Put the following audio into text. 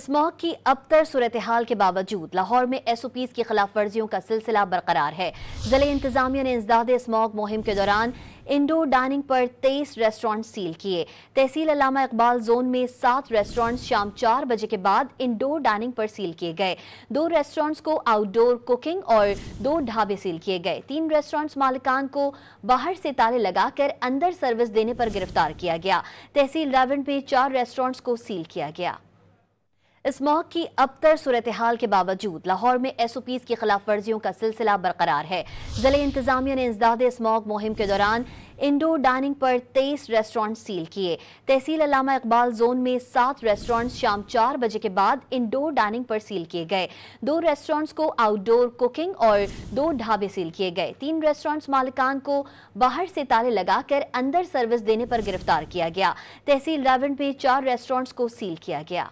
Smog کی ابتر صورتحال کے باوجود لاہور میں ایس او پیز کی خلاف ورزیوں کا سلسلہ برقرار ہے۔ ضلع انتظامیہ نے انسداد اسموگ مہم کے دوران انڈور ڈائننگ پر 23 ریسٹورنٹ سیل کیے۔ تحصیل علامہ اقبال زون میں 7 ریسٹورنٹس شام 4 بجے کے بعد انڈور ڈائننگ پر سیل کیے گئے۔ 2 ریسٹورنٹس کو آؤٹ ڈور کوکنگ اور 2 ڈھابے سیل کیے گئے۔ 3 ریسٹورنٹس مالکان کو باہر سے تالے لگا کر اندر سروس دینے پر گرفتار کیا گیا۔ تحصیل راولپنڈی میں 4 ریسٹورنٹس کو سیل کیا گیا۔ اسموگ کی ابتر صورتحال کے باوجود لاہور میں ایس او پیز کی خلاف ورزیوں کا سلسلہ برقرار ہے۔ ضلع انتظامیہ نے انسداد اسموگ مہم کے دوران انڈور ڈائننگ پر 23 ریسٹورنٹ سیل کیے۔ تحصیل علامہ اقبال زون میں 7 ریسٹورنٹس شام 4 بجے کے بعد انڈور ڈائننگ پر سیل کیے گئے۔ 2 ریسٹورنٹس کو آؤٹ ڈور کوکنگ اور 2 ڈھابے سیل کیے گئے۔ 3 ریسٹورنٹس مالکان کو باہر سے تالے لگا کر اندر سروس دینے پر گرفتار کیا گیا۔ تحصیل راولپنڈی میں 4 ریسٹورنٹس کو سیل کیا گیا۔